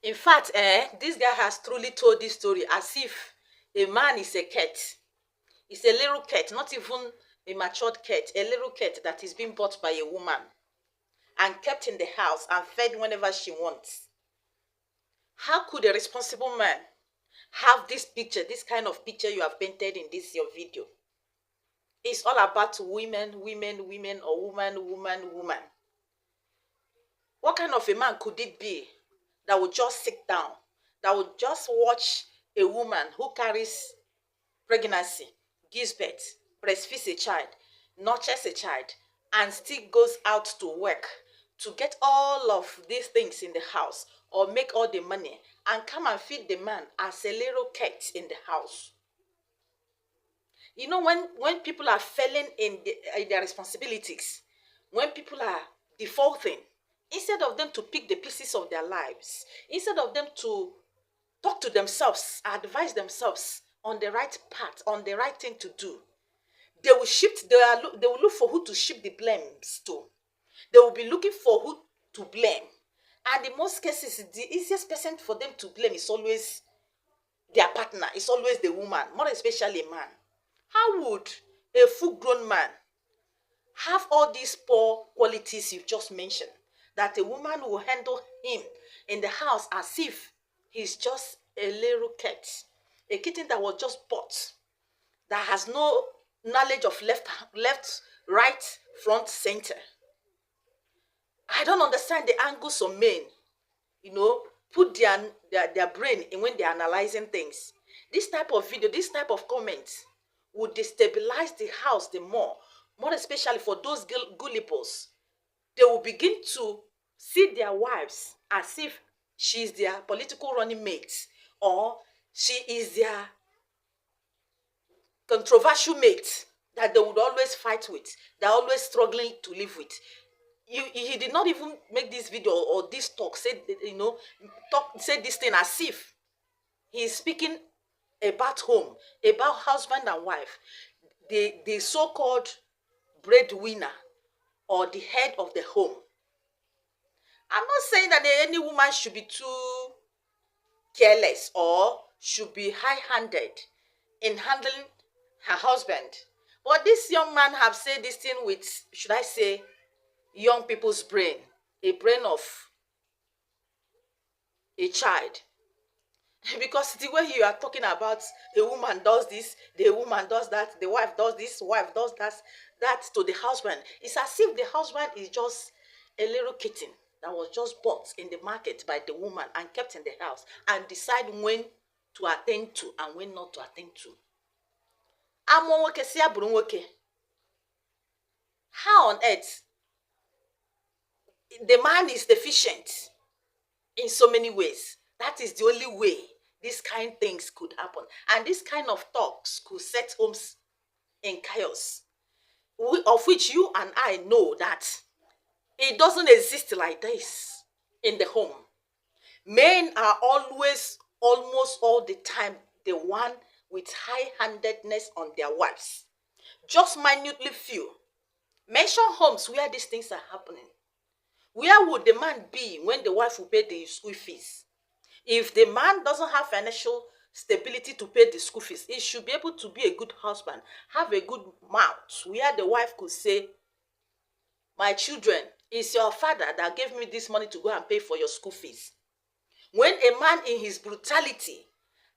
In fact, this guy has truly told this story as if a man is a cat. It's a little cat, not even a matured cat, a little cat that is being bought by a woman and kept in the house and fed whenever she wants. How could a responsible man have this picture, this kind of picture you have painted in this your video? It's all about women, women, women, or woman, woman, woman. What kind of a man could it be that would just sit down, that would just watch a woman who carries pregnancy, gives birth, breastfeeds a child, nurtures a child, and still goes out to work to get all of these things in the house or make all the money and come and feed the man as a little cat in the house? You know, when people are failing in their responsibilities, when people are defaulting, instead of them to pick the pieces of their lives, instead of them to talk to themselves, advise themselves on the right path, on the right thing to do, they will they will look for who to shift the blames to. They will be looking for who to blame. And in most cases, the easiest person for them to blame is always their partner, it's always the woman, more especially a man. How would a full-grown man have all these poor qualities you just mentioned, that a woman will handle him in the house as if he's just a little cat, a kitten that was just bought, that has no knowledge of left, right, front, center? I don't understand the angles of men, put their brain in when they're analyzing things. This type of video, this type of comments would destabilize the house the more especially for those gullibles. They will begin to see their wives as if she is their political running mate, or she is their controversial mate that they would always fight with, they're always struggling to live with. He did not even make this video or this talk, say this thing as if he is speaking about home, about husband and wife, the so-called breadwinner or the head of the home. I'm not saying that any woman should be too careless or should be high-handed in handling her husband. But this young man have said this thing with, should I say, young people's brain, a brain of a child. Because the way you are talking about a woman does this, the woman does that, the wife does this, wife does that to the husband. It's as if the husband is just a little kitten that was just bought in the market by the woman and kept in the house and decide when to attend to and when not to attend to. How on earth the man is deficient in so many ways? That is the only way these kind of things could happen. And this kind of talks could set homes in chaos, of which you and I know that it doesn't exist like this in the home. Men are always, almost all the time, the one with high-handedness on their wives. Just minutely few. Mention homes where these things are happening. Where would the man be when the wife will pay the school fees? If the man doesn't have financial stability to pay the school fees, he should be able to be a good husband, have a good mouth, where the wife could say, my children, it's your father that gave me this money to go and pay for your school fees. When a man in his brutality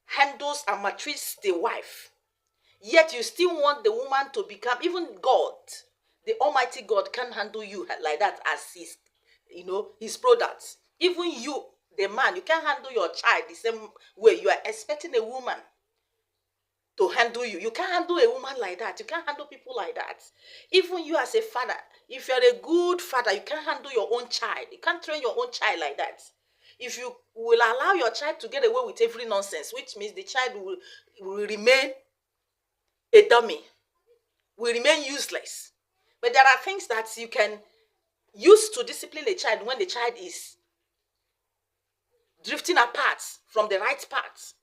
handles and maltreats the wife, yet you still want the woman to become, even God, the Almighty God can't handle you like that as his products. Even you, the man, you can't handle your child the same way. You are expecting a woman to handle you. You can't handle a woman like that. You can't handle people like that. Even you as a father, if you're a good father, you can't handle your own child. You can't train your own child like that. If you will allow your child to get away with every nonsense, which means the child will remain a dummy, will remain useless. But there are things that you can use to discipline a child when the child is drifting apart from the right path.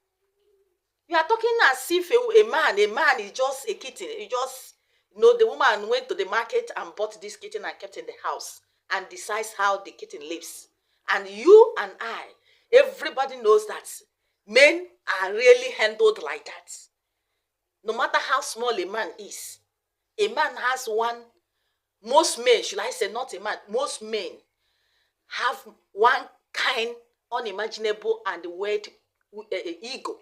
You are talking as if a man is just a kitten. You just, the woman went to the market and bought this kitten and kept in the house and decides how the kitten lives. And you and I, Everybody knows that men are really handled like that. No matter how small a man is, a man has one, most men, should I say not a man, most men have one kind unimaginable and weird ego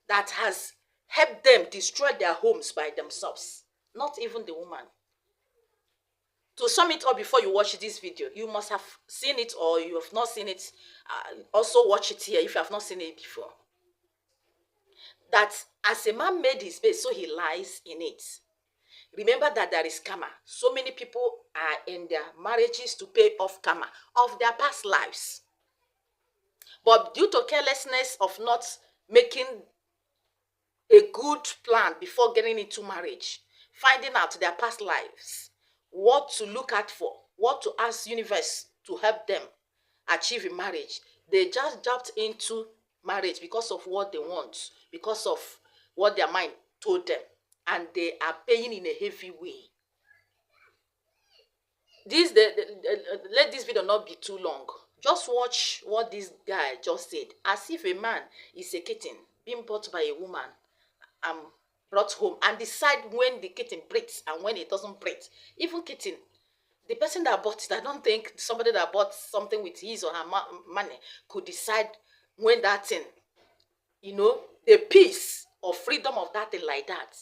that has helped them destroy their homes by themselves, not even the woman. To sum it up before you watch this video, you must have seen it, or you have not seen it. Also watch it here if you have not seen it before. That as a man made his bed, so he lies in it. Remember that there is karma. So many people are in their marriages to pay off karma of their past lives. But due to carelessness of not making a good plan before getting into marriage, finding out their past lives, what to look out for, what to ask universe to help them achieve in marriage, they just jumped into marriage because of what they want, because of what their mind told them, and they are paying in a heavy way. Let this video not be too long. Just watch what this guy just said, as if a man is a kitten being bought by a woman and brought home, and decide when the kitten breeds and when it doesn't breed. Even kitten, the person that bought it, I don't think somebody that bought something with his or her money could decide when that thing, the peace or freedom of that thing like that.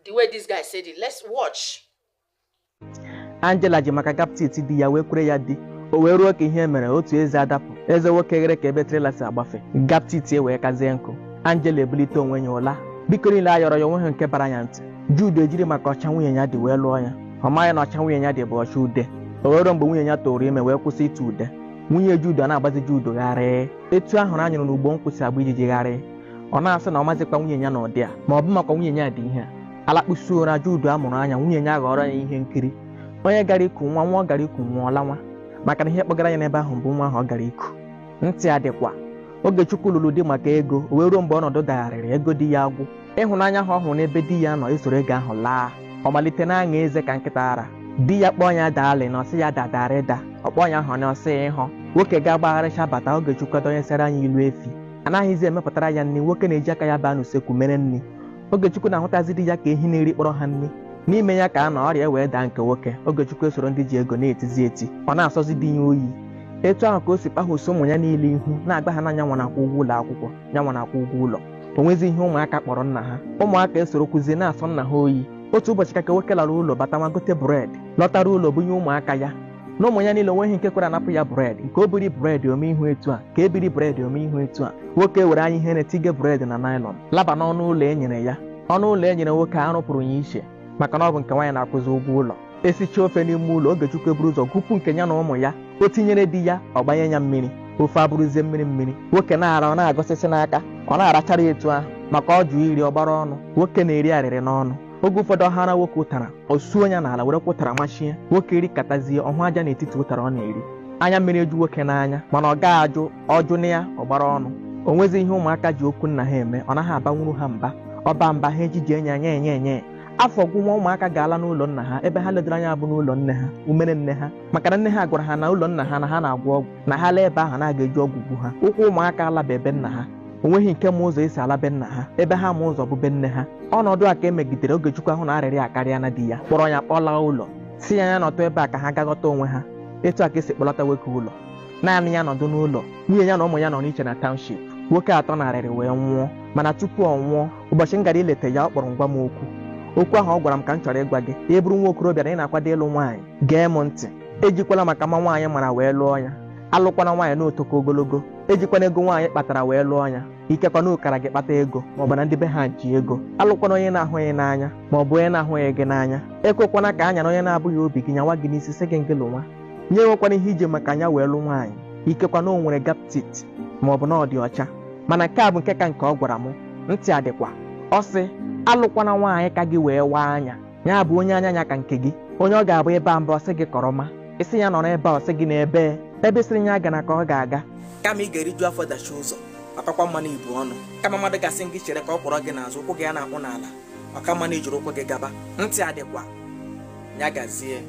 The way this guy said it, let's watch. Angela ji maka kaptiti di ya wee kwere ya di o wee ruo ka ihe mere otu eze adapụ eze nwoke ghere ka ebe trela si agbafe kaptiti wee kazie nkụ. Angela ebulite onwe ya ụla biko niile ayọrọ ya onwe ha nke bara ya ntị. Jude ejiri maka ọcha nwunye ya dị wee lụọ ya. Ọ maghị na ọcha nwunye ya dị bụ ọcha ude. O wee ruo mgbe nwunye ya toro ime wee kwụsị ịtụ ude. Nwunye Jude na-agbazi Jude gharịị etu ahụ na anyụrụ n'ugbo nkwụsị agba ijiji gharịị. Ọ na-asị na ọ mazikwa nwunye ya na ụdị a ma ọ bụ maka nwunye ya dị ihe a. Alakpusi ụra Jude amụrụ anya nwunye ya ghọrọ ya ihe nkiri. Onye gara iku nwa ọ gara iku nwụọla nwa maka na ihe kpọgara ya n'ebe ahụ bụ nwa ahụ ọ gara iku. Ntị adịkwa. Ogechukwu lụrụ di maka ego o wee ruo mgbe ọnọdụ dagharịrị ego di ya agwụ. Ịhụnanya ha ọ hụrụ n'ebe di ya nọ esoro ego ahụ laa. Ọ malite na-aṅa eze ka nkịta ara. Di ya kpọọ ya daalị na ọsị ya dadarịda. Ọ kpọọ ya ahụ na ọsị ịhụ. Nwoke ga-agbagharịcha bata Ogechukwu adọnyesara anyị ilu efi. Anaghịzi emepụtara ya nri, nwoke na-eji aka ya baa n'usekwu mere nri. Ogechukwu na-ahụtazi di ya ka ehi na-eri kpọrọ ha nri. N'ime ya ka a nọ ọrịa wee daa nke nwoke. Ogechukwu esoro ndị ji ego na-etizi eti. Ọ na-asọzi di ya oyi. Etu ahụ ka o si kpaghụso ụmụ ya niile ihu na-agba ha n'anya nwa na-akwụ ụgwọ ụlọ akwụkwọ, ya nwa na-akwụ ụgwọ ụlọ. O nwezi ihe ụmụaka kpọrọ nna ha. Ụmụaka esoro kụzie na-asọ nna ha oyi. Otu ụbọchị ka nwoke lara ụlọ bata nwa gote bred lọtara ụlọ bunye ụmụaka ya. Na ụmụ ya niile onweghị nke kwere anapụ ya bred, nke o biri bred ome ihu etu a ka ebiri bred ome ihu etu a. Nwoke were anya ihere tige bred na naịlọn laba n'ọnụ ụlọ e nyere ya. Ọnụ ụlọ e nyere nwoke arụpụrụ ya iche maka na ọ bụ nke nwaanyị na-akwụzi ụgwọ ụlọ. Esicha ofe n'ime ụlọ Ogechukwu eburu ụzọ gụpụ nke ya na ụmụ ya. O tinyere di ya ọ gbanye ya mmiri, ofe abụrụzie mmiri mmiri. Nwoke na-ara ọ na-agọsịsị n'aka, ọ na-arachara etu ahụ maka ọ jụ iri ọgbara ọnụ. Nwoke na-eri arịrị n'ọnụ. Oge ụfọdụ ọhara nwoke ụtara o suo ya n'ala were kwụtara machie. Nwoke eri katazie ọhụ aja n'etiti ụtara ọ na-eri. Anya mmiri eju nwoke n'anya mana ọ gaghị ọjụ na ya ọgbara ọnụ. O nwezi ihe ụmụaka ji okwu nna ha eme, ọ naghị abanwuru ha mba. Ọba mba ha ejiji enye. Afọ gwụnwa ụmụaka ga-ala n'ụlọ nna ha ebe ha ledoro anya bụ n'ụlọ nne ha, umere nne ha, maka na nne ha gwara ha na ụlọ nna ha na ha na-agwọ ọgwụ na ha lee ebe ahụ na-aga-eji ọgwụ gwu ha. Ụkwụ ụmụaka alaba ebe nna ha, o nweghị nke ma ụzọ esi ala be nna ha, ebe ha ma ụzọ bụ be nne ha. Ọnọdụ a ka emegidere Ogechukwu ahụ na arịrị akarịa na di ya, kpọrọ ya kpọlaa ụlọ, si ya nọtụ ebe a ka ha gaghọta onwe ha. Etu a ka esi kpọlata nwoke ụlọ, naanị ya nọdụ n'ụlọ, nwunye ya na ụmụ ya nọ n'iche na township. Nwoke atọ narịrị wee nwụọ, mana tupu ọ nwụọ, ụbọchị m gara ileta ya ọ kpọrọ ngwa m okwu ahụ ọ gwara m ka m chọrọ ịgwa gị. E bụrụ nwa okorobịa na ị na-akwado ịlụ nwaanyị, gee m ntị. Ejikwala maka ma nwaanyị mara wee lụọ ya. Alụkwana nwaanyị n'otoko ogologo. Ejikwana ego nwaanyị kpatara wee lụọ ya. Ikekwa na ụkara gị kpata ego maọbụ na ndị be ha ji ego. Alụkwana onye na-ahụghị n'anya maọbụ onye na-ahụghị gị n'anya. Ekwekwana ka anya na onye na-abụghị obi gị nyawa gị n'isi sị gị ngịlụ nwa. Nye nwekwana ihe ije maka anya wee lụ nwaanyị. Ikekwa na o nwere gaptit maọbụ na ọ dị ọcha. Mana nke a bụ nke ka nke ọ gwara m. Ntị adịkwa. Ọ sị alụkwana nwaanyị ka gị wee waa anya. Ya bụ onye anya ka nke gị, onye ọ ga-abụ ebe a mba ọsị gị kọrọma, isi ya nọ n'ebe ọsị gị n'ebe ebe sịrị ya aga na ka ọ ga-aga. Kama ị ga-eriju afọ dachi ụzọ akakwa mmanụ ibu ọnụ, kama mmadụ gasị gị chere ka ọ kpọrọ gị n'azụ, ụkwụ gị ya na-akpụ n'ala, ọka mmanụ ijiri ụkwụ gị gaba. Ntị adịkwa. Ya gazie.